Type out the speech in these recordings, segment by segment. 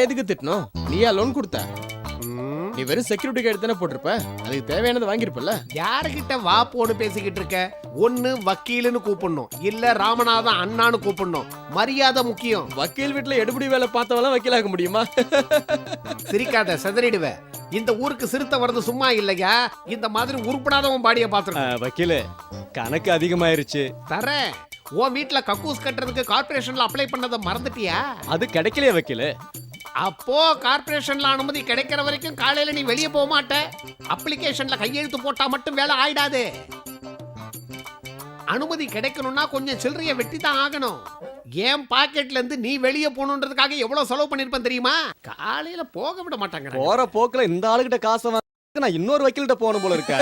எதுக்கு திட்டணும்? நீயா லோன் கொடுத்த? நீ வெறும் செக்யூரிட்டி கார்டு தானே போட்டிருப்ப, அதுக்கு தேவையானது வாங்கிருப்பல. யாருகிட்ட வா போன்னு பேசிக்கிட்டு இருக்க? ஒண்ணு வக்கீலுன்னு கூப்பிடணும், இல்ல ராமநாதன் அண்ணான்னு கூப்பிடணும். மரியாதை முக்கியம். வக்கீல் வீட்டுல எடுபடி வேலை பார்த்தவெல்லாம் வக்கீலாக்க முடியுமா? சிரிக்காத, செதறிடுவ. இந்த ஊருக்கு சிறுத்தை வர்றது சும்மா இல்லையா? இந்த மாதிரி உருப்படாதவன் பாடிய பாத்துருக்க. வக்கீல கணக்கு அதிகமாயிருச்சு. தரேன். உன் வீட்டுல கக்கூஸ் கட்டுறதுக்கு கார்பரேஷன்ல அப்ளை பண்ணதை மறந்துட்டியா? அது கிடைக்கலையே வக்கீல. அப்போ கார்பரேஷன்ல அனுமதி கிடைக்கிற வரைக்கும் காலையில நீ வெளியே போக மாட்ட. அப்ளிகேஷன்ல கையெழுத்து போட்டா மட்டும் வேலை ஆயிடாது. அனுமதி கிடைக்கணும்னா கொஞ்சம் சில்லறைய வெட்டி தான் ஆகணும். ஏன் பாக்கெட்ல இருந்து நீ வெளியே போகணுன்றதுக்காக எவ்வளவு செலவு பண்ணிருப்பேன் தெரியுமா? காலையில போக விட மாட்டாங்க. போற போக்குல இந்த ஆளுகிட்ட காசை வாங்க நான் இன்னொரு வக்கீல்கிட்ட போகணும் போல இருக்க.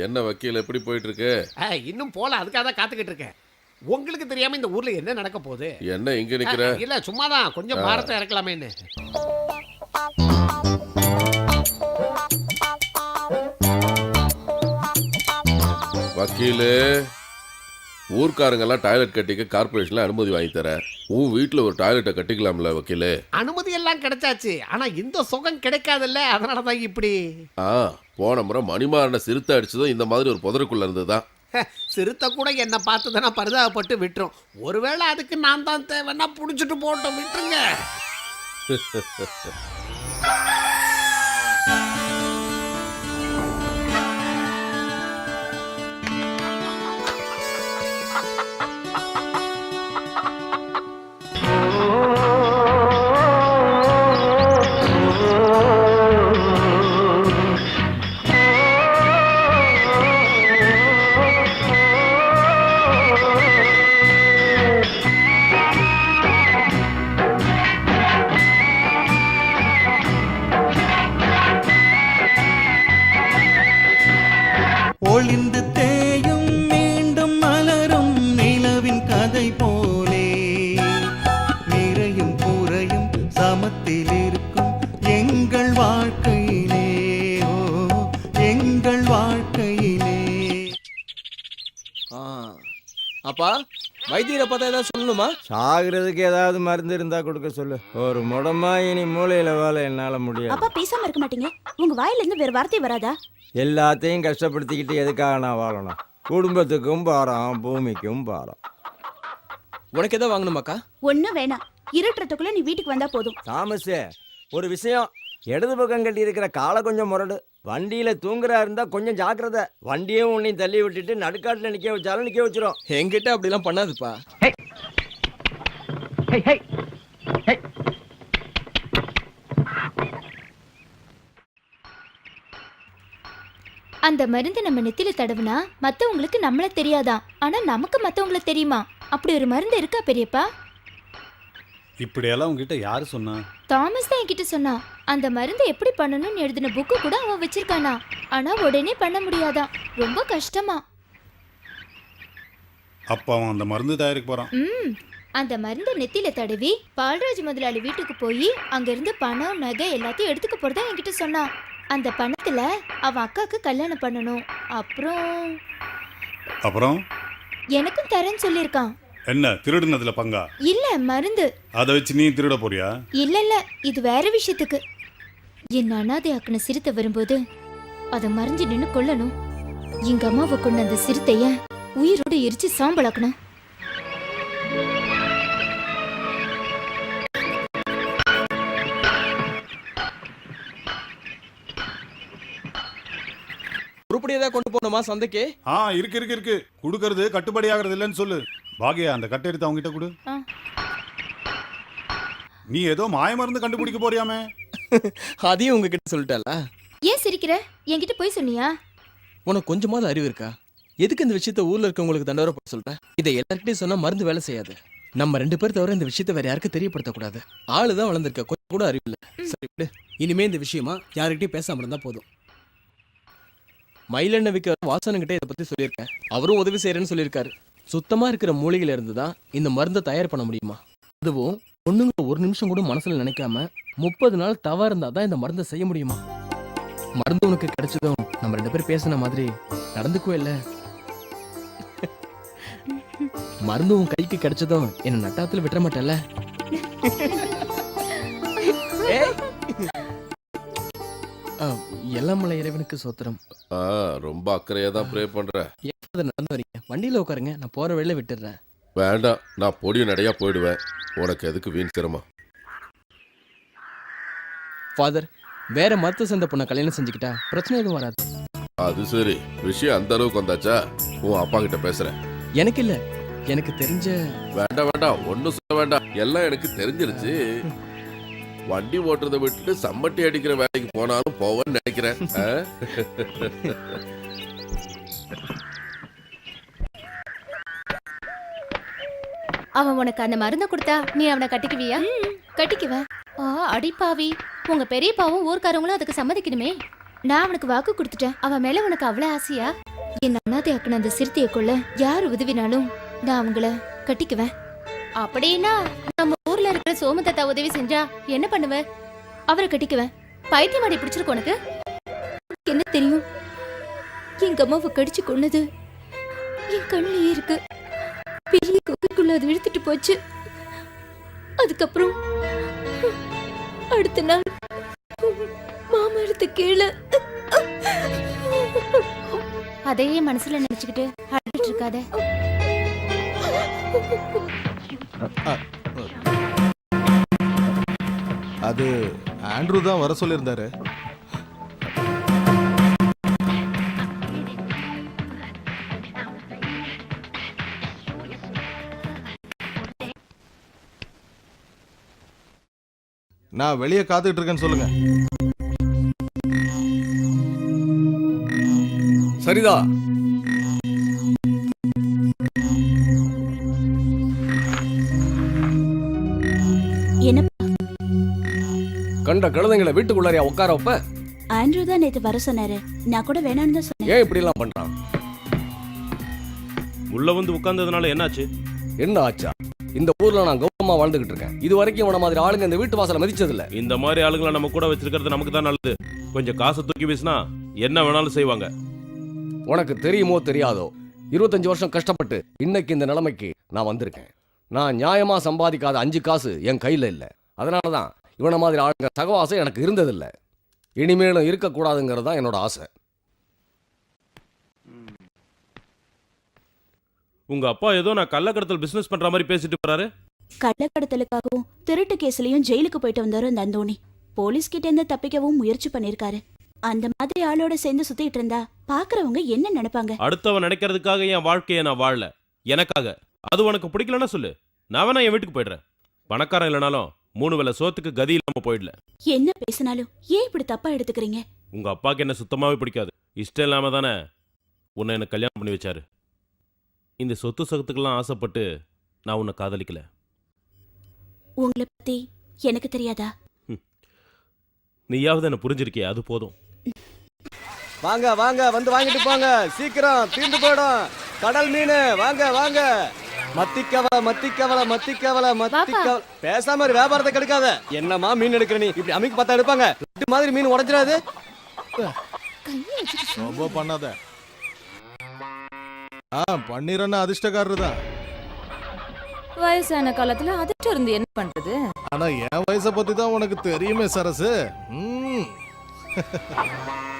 என்ன வக்கீல் எப்படி போயிட்டு இருக்கு? இன்னும் போல, அதுக்காக தான் காத்துக்கிட்டு இருக்கேன். உங்களுக்கு தெரியாம இந்த ஊர்ல என்ன நடக்க போகுது? என்ன இங்க நிக்கிற? இல்ல சும்மாதான் கொஞ்சம் பாரத்தை இறக்கலாமேன்னு. வக்கீலு, ஊர்க்காரங்க எல்லாம் டாய்லெட் கட்டிக்க கார்பரேஷன்ல அனுமதி வாங்கி தர. உன் வீட்டுல ஒரு டாய்லெட்டை கட்டிக்கலாம்ல வக்கீலு? அனுமதி எல்லாம் கிடைச்சாச்சு, ஆனா இந்த சுகம் கிடைக்காதுல்ல, அதனாலதான் இப்படி. போன முறை மணிமாறன சிறுத்தை அடிச்சதும் இந்த மாதிரி ஒரு புதருக்குள்ள இருந்துதான். சிறுத்தை கூட என்ன பார்த்துதானே பரிதாபப்பட்டு விட்டுரும். ஒருவேளை அதுக்கு நான் தான் தேவைன்னா புடிச்சிட்டு போட்டோம், விட்டுருங்க. ஒளிந்து தேயும் மீண்டும் மலரும் நிலவின் கதை போலே நிறையும் குறையும் சமத்தில் இருக்கும் எங்கள் வாழ்க்கையிலே. எங்கள் வாழ்க்கையிலே. அப்பா, வைத்தியரை பார்த்தா ஏதாவது சொல்லணுமா? சாகிறதுக்கு ஏதாவது மருந்து இருந்தா கொடுக்க சொல்லு. ஒரு முடமா இனி மூளையில வாழ என்னால முடியாது. அப்பா பேசாம இருக்க மாட்டீங்க? உங்க வாயில இருந்து வேற வார்த்தை வராதா? எல்லாத்தையும் கஷ்டப்படுத்திக்கிட்டு எதுக்காக நான் வாழணும்? குடும்பத்துக்கும் பாரம், பூமிக்கும் பாரம். உனக்கு எதாவது வாங்கணுமாக்கா? ஒண்ணும் வேணாம், இருட்டுறதுக்குள்ள நீ வீட்டுக்கு வந்தா போதும். தாமஸே, ஒரு விஷயம். இடது பக்கம் கட்டி இருக்கிற காலை கொஞ்சம் முரடு. வண்டியில தூங்குறா இருந்தா கொஞ்சம் ஜாக்கிரதை. வண்டியும் உன்னையும் தள்ளி விட்டுட்டு நடுக்காட்டுல நிக்க வச்சாலும் நிக்க வச்சிரும். என்கிட்ட அப்படிலாம் பண்ணாதுப்பா. அந்த மருந்து நம்ம நெத்தில தடவுனா மத்தவங்களுக்கு நம்மள தெரியாதான், ஆனா நமக்கு மத்தவங்கள தெரியுமா? அப்படி ஒரு மருந்து இருக்கா பெரியப்பா? இப்படியெல்லாம் உங்ககிட்ட யாரு சொன்னா? தாமஸ் தான் என்கிட்ட சொன்னா. அந்த மருந்து எப்படி பண்ணணும்னு எழுதின புக்கு கூட அவன் வச்சிருக்கானா. ஆனா உடனே பண்ண முடியாதான், ரொம்ப கஷ்டமா. அப்ப அவன் அந்த மருந்து தயாரிக்க போறான். அந்த மருந்து நெத்தில தடவி பால்ராஜ் முதலாளி வீட்டுக்கு போய் அங்க இருந்து பணம் நகை எல்லாத்தையும் எடுத்துக்க போறதா என்கிட்ட சொன்னா. அந்த பணத்துல அவன் அக்காக்கு கல்யாணம் பண்ணணும். அப்புறம் எனக்கும் தரேன்னு சொல்லிருக்கான். என்ன திருடுனதுல பங்கா? இல்ல, மருந்து. அதை வச்சு நீ திருட போறியா? இல்ல, இது வேற விஷயத்துக்கு. என் அனாதை ஆக்கின சிறுத்தை வரும்போது அதை மறைஞ்சு நின்னு கொல்லணும். எங்க அம்மாவை கொண்ட அந்த சிறுத்தைய உயிரோடு எரிச்சு சாம்பலாக்கணும். உருப்படியதா கொண்டு போகணுமா சந்தைக்கு? இருக்கு. குடுக்கறது கட்டுப்படி ஆகிறது இல்லைன்னு சொல்லு. பாகியா, அந்த கட்டை எடுத்து அவங்க கிட்ட கொடு. நீ ஏதோ மாய மருந்து கண்டுபிடிக்க போறியாமே? அதையும் உங்ககிட்ட சொல்லிட்டாளா? ஏன் சிரிக்கிற? என்கிட்ட போய் சொன்னியா? உனக்கு கொஞ்சமாவது அறிவு இருக்கா? எதுக்கு இந்த விஷயத்த ஊர்ல இருக்கவங்களுக்கு தண்டவரை போய் சொல்ற? இதை எல்லார்கிட்டையும் சொன்னா மருந்து வேலை செய்யாது. நம்ம 2 பேர் தவிர இந்த விஷயத்த வேற யாருக்கும் தெரியப்படுத்தக்கூடாது. ஆளுதான் வளர்ந்துருக்க, கொஞ்சம் கூட அறிவு இல்லை. சரி விடு, இனிமே இந்த விஷயமா யாருக்கிட்டையும் பேசாம இருந்தா போதும். மயிலெண்ணெய் விற்கிற வாசனுங்கிட்ட இதை பத்தி சொல்லியிருக்கேன். அவரும் உதவி செய்யறேன்னு சொல்லியிருக்காரு. சுத்தமா இருக்கிற மூலிகையில இருந்து தான் இந்த மருந்தை தயார் பண்ண முடியுமா? அதுவும் பொண்ணுங்க ஒரு நிமிஷம் கூட மனசுல நினைக்காம 30 நாள் தவா இருந்தா தான் இந்த மருந்தை செய்ய முடியுமா? மருந்து உனக்கு கிடைச்சதும் நம்ம 2 பேர் பேசின மாதிரி நடந்துக்குவே இல்ல. மருந்து உன் கைக்கு கிடைச்சதும் என்ன நட்டாத்துல விட்டுற மாட்டேல்ல? எல்லாம் மலை இறைவனுக்கு சோத்திரம். ரொம்ப அக்கறையா தான் ப்ரே பண்ற. எப்ப நடந்து வரீங்க? வண்டியில உட்காருங்க, நான் போற வழியில விட்டுடுறேன். வேண்டாம், நான் பொடியும் நடையா போயிடுவேன். உனக்கு எதுக்கு வீண் சிரமம்? ஃபாதர், வேற மருத்துவ சந்த பொண்ணை கல்யாணம் செஞ்சுக்கிட்டா பிரச்சனை எதுவும் வராது. அது சரி, விஷயம் அந்த அளவுக்கு வந்தாச்சா? உன் அப்பா கிட்ட பேசுறேன். எனக்கு இல்ல, எனக்கு தெரிஞ்ச. வேண்டாம் வேண்டாம், ஒன்னும் சொல்ல வேண்டாம், எல்லாம் எனக்கு தெரிஞ்சிருச்சு. வண்டி ஓட்டுறதை விட்டுட்டு சம்மட்டி அடிக்கிற வேலைக்கு போனாலும் போவேன்னு நினைக்கிறேன். அவன் உனக்கு அந்த மருந்தை கொடுத்தா நீ அவனை கட்டிக்குவியா? கட்டிக்குவேன். அடிப்பாவி, உங்க பெரியப்பாவும் ஊர்க்காரங்களும் அதுக்கு சம்மதிக்கணுமே. நான் அவனுக்கு வாக்கு கொடுத்துட்டேன். அவன் மேல உனக்கு அவ்வளவு ஆசையா? என் அனாதை ஆக்குன அந்த சிறுத்தையை கொள்ள யார் உதவினாலும் நான் அவங்கள கட்டிக்குவேன். அப்படின்னா நம்ம ஊர்ல இருக்கிற சோமதத்தா உதவி செஞ்சா என்ன பண்ணுவ? அவரை கட்டிக்குவேன். பைத்தியமாடி பிடிச்சிருக்கு உனக்கு? என்ன தெரியும், எங்க அம்மாவை கடிச்சு கொன்னது என் கண்ணிலேயே இருக்கு. பெரிய குகைக்குள்ள அது இழுத்துட்டு போச்சு. அதுக்கப்புறம் அடுத்த நாள் மாமா எடுத்து கீழே. அதையே மனசுல நினைச்சுக்கிட்டு அழுதுட்டு இருக்காத. அது ஆண்ட்ரூ தான் வர சொல்லியிருந்தாரு. நான் வெளியே காத்துக்கிட்டு இருக்கேன்னு சொல்லுங்க. சரிதா. என்ன கண்ட கழுதைங்களை வீட்டுக்குள்ளாரியா உட்கார வைப்ப? ஆண்ட்ரூ தான் நேத்து வர சொன்னாரு. நான் கூட வேணான்னு தான் சொன்னேன். ஏன் இப்படி எல்லாம் பண்றான்? உள்ள வந்து உட்கார்ந்ததுனால என்னாச்சு? என்ன ஆச்சா? இந்த ஊர்ல நான் கௌரவமா வாழ்ந்துகிட்டு இருக்கேன். இது வரைக்கும் இவன மாதிரி ஆளுங்க இந்த வீட்டு வாசல மதிச்சது இல்ல. இந்த மாதிரி ஆளுங்களை நம்ம கூட வச்சிருக்கிறது நமக்கு தான் நல்லது. கொஞ்சம் காசை தூக்கி வீசினா என்ன வேணாலும் செய்வாங்க. உனக்கு தெரியுமோ தெரியாதோ, 25 வருஷம் கஷ்டப்பட்டு இன்னைக்கு இந்த நிலைமைக்கு நான் வந்திருக்கேன். நான் நியாயமா சம்பாதிக்காத 5 காசு என் கையில இல்ல. அதனாலதான் இவன மாதிரி ஆளுங்க சகவாசம் எனக்கு இருந்ததில்லை. இனிமேலும் இருக்கக்கூடாதுங்கிறது தான் என்னோட ஆசை. உங்க அப்பா ஏதோ நான் கள்ளக்கடத்தல் பிசினஸ் பண்ற மாதிரி பேசிட்டு போறாரு. கள்ளக்கடத்தலுக்காகவும் திருட்டு கேஸ்லயும் ஜெயிலுக்கு போயிட்டு வந்தாரு அந்த அந்தோணி. போலீஸ் கிட்ட இருந்து தப்பிக்கவும் முயற்சி பண்ணிருக்காரு. அந்த மாதிரி ஆளோட சேர்ந்து சுத்திட்டு இருந்தா பாக்குறவங்க என்ன நினைப்பாங்க? அடுத்தவன் நினைக்கிறதுக்காக என் வாழ்க்கையை நான் வாழல, எனக்காக. அது உனக்கு பிடிக்கலன்னா சொல்லு, நான் வேணா என் வீட்டுக்கு போயிடுறேன். பணக்காரன் இல்லைனாலும் 3 வேளை சோத்துக்கு கதி இல்லாம போயிடல. என்ன பேசினாலும் ஏன் இப்படி தப்பா எடுத்துக்கிறீங்க? உங்க அப்பாக்கு என்ன சுத்தமாவே பிடிக்காது. இஷ்டம் இல்லாம தானே உன்னை எனக்கு கல்யாணம் பண்ணி வச்சாரு. இந்த சொத்து சொத்துக்கெல்லாம் ஆசைப்பட்டு நான் உன்னை காதலிக்கல. உங்களை பத்தி எனக்கு தெரியாதா? நீயாவது என்ன புரிஞ்சிருக்கியா? அது போதும். வாங்க வாங்க, வந்து வாங்கிட்டு போங்க. சீக்கிரம் தீர்ந்து போயிடும். கடல் மீன் வாங்க வாங்க. மத்திக்கவலை மத்திக்கவலை மத்திக்கவலை மத்திக்கவலை. பேசாம ஒரு வியாபாரத்தை கெடுக்காத. என்னமா மீன் எடுக்கிற நீ? இப்படி அமைக்கு பார்த்தா எடுப்பாங்க. இந்த மாதிரி மீன் உடைஞ்சிடாது. ரொம்ப பண்ணாத. பன்னீரன்னா அதிர்ஷ்டக்காரரு தான். வயசான காலத்துல அதிர்ஷ்டம் இருந்து என்ன பண்றது? ஆனா என் வயசை பத்தி தான் உனக்கு தெரியுமே சரசு.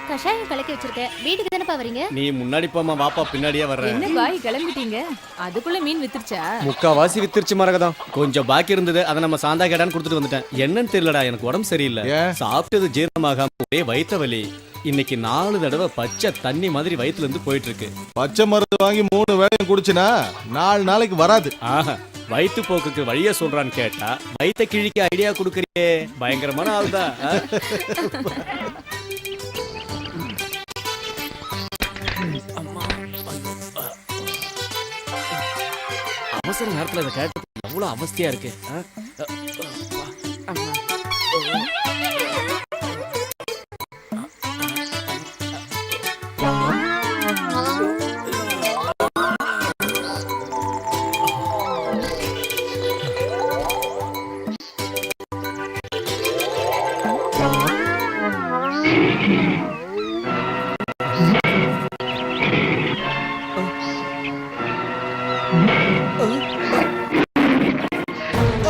கஷாயம் கலக்கி வச்சிருக்கேன். வீட்டுக்கு தானப்பா வரீங்க? நீ முன்னாடி போமா, வாப்பா பின்னாடியே வர்றேன். என்ன பாய் கிளம்பிட்டீங்க? அதுக்குள்ள மீன் வித்துருச்சா? முக்காவாசி வித்துருச்சு மரகதம். கொஞ்சம் பாக்கி இருந்தது, அதை நம்ம சாந்தா கேடான்னு கொடுத்துட்டு வந்துட்டேன். என்னன்னு தெரியலடா, எனக்கு உடம்பு சரியில்லை. சாப்பிட்டது ஜீரணமாகாம ஒரே வயிற்று வலி. இன்னைக்கு 4 தடவை பச்சை தண்ணி மாதிரி வயிற்றுல இருந்து போயிட்டு இருக்கு. பச்சை மருந்து வாங்கி 3 வேளையும் குடிச்சுனா 4 நாளைக்கு வராது. ஆஹா, வயிற்று போக்குக்கு வழிய சொல்றான்னு கேட்டா வயிற்ற கிழிக்க ஐடியா கொடுக்கறியே. பயங்கரமான ஆள் தான். அவசர நேரத்துல இதை கேட்டு எவ்வளவு அவஸ்தையா இருக்கு.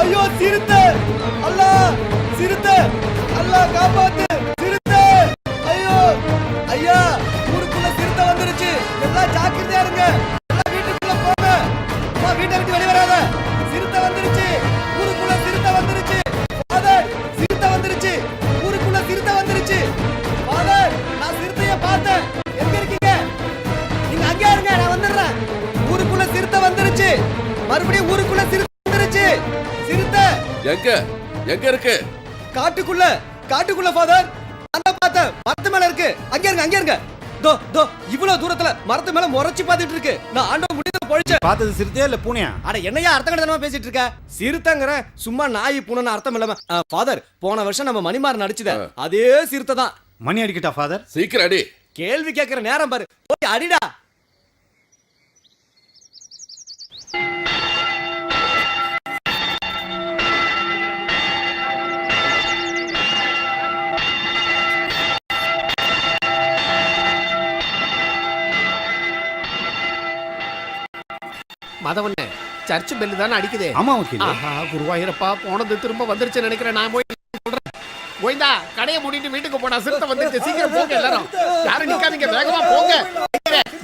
ஐயோ சிறுத்தை! அல்லா! சிறுத்தை! அல்லா காப்பாத்து! சிறுத்தை! ஐயோ! ஐயா! ஊருக்குள்ள சிறுத்தை வந்துருச்சு. எல்லாம் ஜாக்கிரதையா இருங்க. எல்லாம் வீட்டுக்குள்ள போங்க. அம்மா வீட்டை விட்டு வெளிய வராத. சிறுத்தை வந்துருச்சு. ஊருக்குள்ள சிறுத்தை வந்துருச்சு. ஃபாதர், சிறுத்தை வந்துருச்சு. ஊருக்குள்ள சிறுத்தை வந்துருச்சு. ஃபாதர், நான் சிறுத்தைய பார்த்தேன். எங்க இருக்கீங்க? நீங்க அங்கே இருங்க, நான் வந்துடுறேன். ஊருக்குள்ள சிறுத்தை வந்துருச்சு. மறுபடியும் ஊருக்குள்ள சிறுத்தை வந்துருச்சு. சிறுத்தை எங்க இருக்கு? காட்டுக்குள்ள ஃபாதர். அந்த பார்த்தேன். மரத்து மேல இருக்கு. அங்க இருங்க. தோ இவ்வளவு தூரத்துல மரத்து மேல முறைச்சு பார்த்துட்டு இருக்கு. நான் ஆண்டவன் முடியல பொழிச்சேன். பார்த்தது சிறுத்தையா இல்ல பூனையா? அட என்னையா அர்த்தங்கடமா பேசிட்டு இருக்க? சிறுத்தைங்கற சும்மா நாய் பூனைன்னு அர்த்தம் இல்லாம. ஃபாதர், போன வருஷம் நம்ம மணிமாறன் நடிச்சத அதே சிறுத்தை தான். மணி அடிக்கட்டா ஃபாதர்? சீக்கிரம் அடி. கேள்வி கேட்கிற நேரம் பாரு. போய் அடிடா. மதவண்ணே, சர்ச் பெல்லு தானே அடிக்குது. ஆமா வக்கீல். ஆஹா, குருவாயிரப்பா, போனது திரும்ப வந்துருச்சு நினைக்கிறேன். நான் போய் சொல்றேன். கோவிந்தா, கடையை மூடிட்டு வீட்டுக்கு போனா. சிறுத்தை வந்துருச்சு. சீக்கிரம் போங்க எல்லாரும். யாரும் நிக்காதீங்க, வேகமா போங்க.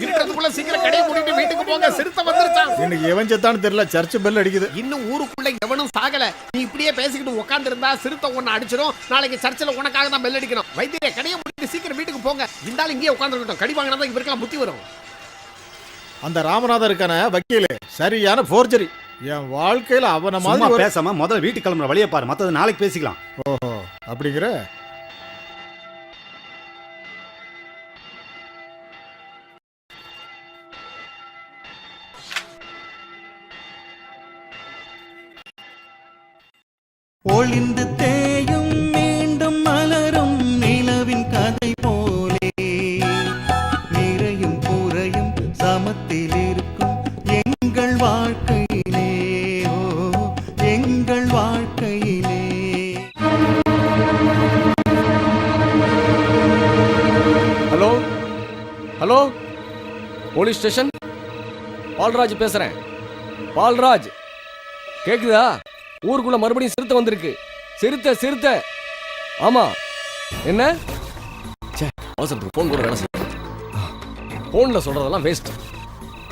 இருக்கிறதுக்குள்ள சீக்கிரம் கடையை மூடிட்டு வீட்டுக்கு போங்க. சிறுத்தை வந்துருச்சான். எனக்கு எவன் செத்தான்னு தெரியல, சர்ச் பெல் அடிக்குது. இன்னும் ஊருக்குள்ள எவனும் சாகல. நீ இப்படியே பேசிக்கிட்டு உட்கார்ந்து இருந்தா சிறுத்தை ஒன்னு அடிச்சிடும். நாளைக்கு சர்ச்சில் உனக்காக தான் பெல் அடிக்கணும். வைத்தியரே, கடையை மூடிட்டு சீக்கிரம் வீட்டுக்கு போங்க. இருந்தாலும் இங்கேயே உட்கார்ந்துருக்கட்டும். கடி வாங்கினா தான் இவருக்கெல்லாம் புத்தி வரும். அந்த ராமநாதன் இருக்கான வக்கீல் சரியான போர்ஜரி. என் வாழ்க்கையில அவன மாதிரி பேசாம முதல்ல வீட்டுக்கு கிளம்புற வழியை பாரு. மத்தது நாளைக்கு பேசிக்கலாம். ஓஹோ, அப்படிங்கிற. ஒளிந்து தேயும் மீண்டும் மலரும் நிலவின் கதை போலே நிறையும் குறையும் சமத்தில் இருக்கும் எங்கள் வாழ்க்கையிலே. ஓ, எங்கள் வாழ்க்கையிலே. Hello, police station. பால்ராஜ் பேசுறேன். பால்ராஜ், கேக்குதா? ஊருக்குள்ள மறுபடியும் சிறுத்தை வந்திருக்கு. சிறுத்தை. ஆமா. என்ன? அவசரத்துக்கு போன் கூட வேலை செய்ய. போன்ல சொல்றதெல்லாம் வேஸ்ட்.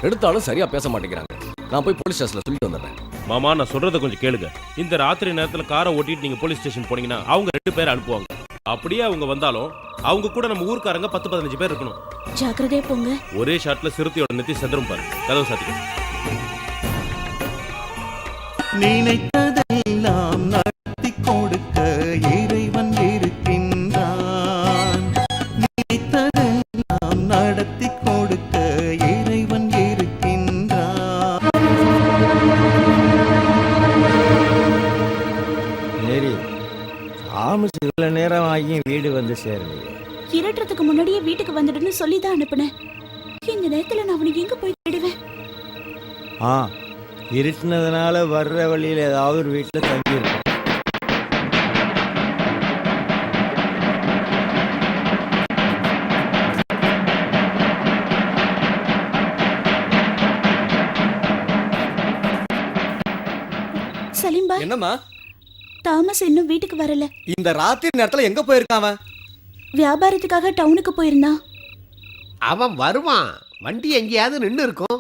எடுத்தாலும் சரியா பேச மாட்டேங்கிறாங்க. நான் போய் போலீஸ் ஸ்டேஷன்ல சொல்லிட்டு வந்துடுறேன். மாமா, நான் சொல்றத கொஞ்சம் கேளுங்க. இந்த ராத்திரி நேரத்துல காரை ஓட்டிட்டு நீங்க போலீஸ் ஸ்டேஷன் போனீங்கன்னா அவங்க 2 பேர் அனுப்புவாங்க. அப்படியே அவங்க வந்தாலும் அவங்க கூட நம்ம ஊர்க்காரங்க 10-15 பேர் இருக்கணும். ஜாக்கிரதையா போங்க. ஒரே ஷாட்ல சிறுத்தையோட நெத்தி செதறும் பாரு. கதவு சாத்திக்க. நினைத்ததெல்லாம் நடத்தி கொடுக்க இறைவன் இருக்கின்றான். நினைத்ததெல்லாம் நடத்தி கொடுக்க இறைவன் இருக்கின்றான். சரி, ஆமாம், சில நேரம் ஆகி வீடு வந்து சேரலையே. இருட்டுறதுக்கு முன்னாடியே வீட்டுக்கு வந்துடுன்னு சொல்லி தான் அனுப்புனேன். இந்த நேரத்துல நான் அவனுக்கு எங்க போய் தேடுவேன்? இருட்டினதுனால வர்ற வழியில் ஏதாவது ஒரு வீட்டில் தங்கியிருக்கும். சலீம்பா, என்னம்மா? தாமஸ் இன்னும் வீட்டுக்கு வரல. இந்த ராத்திரி நேரத்துல எங்க போயிருக்கான் அவன்? வியாபாரத்துக்காக டவுனுக்கு போயிருந்தான். அவன் வருவான். வண்டி எங்கேயாவது நின்னு இருக்கும்.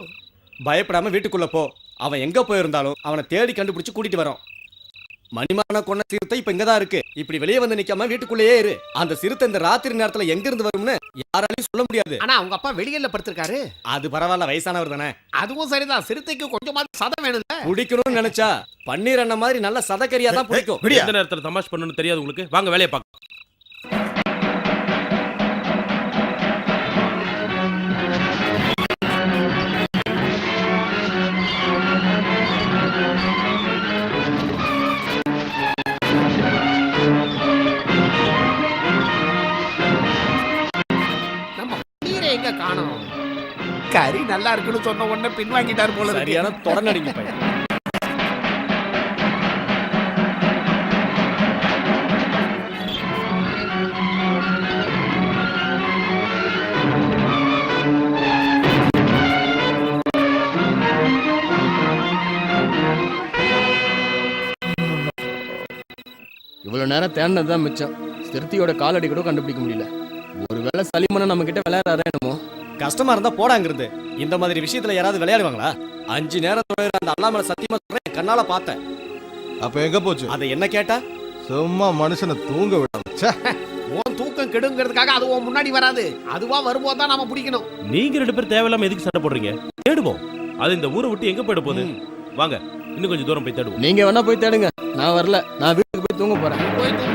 பயப்படாம வீட்டுக்குள்ள போ. அவன் எங்க போயிருந்தாலும் அவனை தேடி கண்டுபிடிச்சு கூட்டிட்டு வரோம். மணிமான கொண்ட சிறுத்தை இப்ப இங்கதான் இருக்கு. இப்படி வெளியே வந்து நிக்காம வீட்டுக்குள்ளேயே இரு. அந்த சிறுத்தை இந்த ராத்திரி நேரத்துல எங்க இருந்து வரும்னு யாராலையும் சொல்ல முடியாது. ஆனா அவங்க அப்பா வெளியில படுத்திருக்காரு. அது பரவாயில்ல, வயசானவர் தானே. அதுவும் சரிதான். சிறுத்தைக்கு கொஞ்சமாவது சதம் வேணும்ல. பிடிக்கணும்னு நினைச்சா பன்னீர் அண்ணன் மாதிரி நல்ல சதக்கரியா தான் பிடிக்கும். எந்த நேரத்துல தமாஷ் பண்ணணும்னு தெரியாது உங்களுக்கு. வாங்க வேலையை பார்க்க. எங்க காணோம்? கறி நல்லா இருக்குன்னு சொன்ன உடனே பின்வாங்கிட்டார் போல. சரியான தொடர்நடிங்க பையன். இவ்வளவு நேரம் தேடினது தான் மிச்சம். சிறுத்தையோட காலடி கூட கண்டுபிடிக்க முடியல. ஒருவேளை சலிமனை நம்ம கிட்ட விளையாடுறாரா என்னமோ. கஷ்டமா இருந்தா போடாங்கிறது. இந்த மாதிரி விஷயத்துல யாராவது விளையாடுவாங்களா? 5 நேரம் தொழுகிற அந்த அல்லாமல சத்தியமா சொல்றேன், கண்ணால பார்த்தேன். அப்ப எங்க போச்சு? அதை என்ன கேட்டா? சும்மா மனுஷனை தூங்க விடாம. ச்சே. உன் தூக்கம் கெடுங்கிறதுக்காக அது உன் முன்னாடி வராது. அதுவா வரும்போது தான் நாம பிடிக்கணும். நீங்க 2 பேரும் தேவையில்லாம எதுக்கு சண்டை போடுறீங்க? தேடுவோம். அது இந்த ஊரை விட்டு எங்க போயிட போகுது? வாங்க இன்னும் கொஞ்சம் தூரம் போய் தேடுவோம். நீங்க வேணா போய் தேடுங்க, நான் வரல. நான் வீட்டுக்கு போய் தூங்க போறேன். போய் தூங்கு.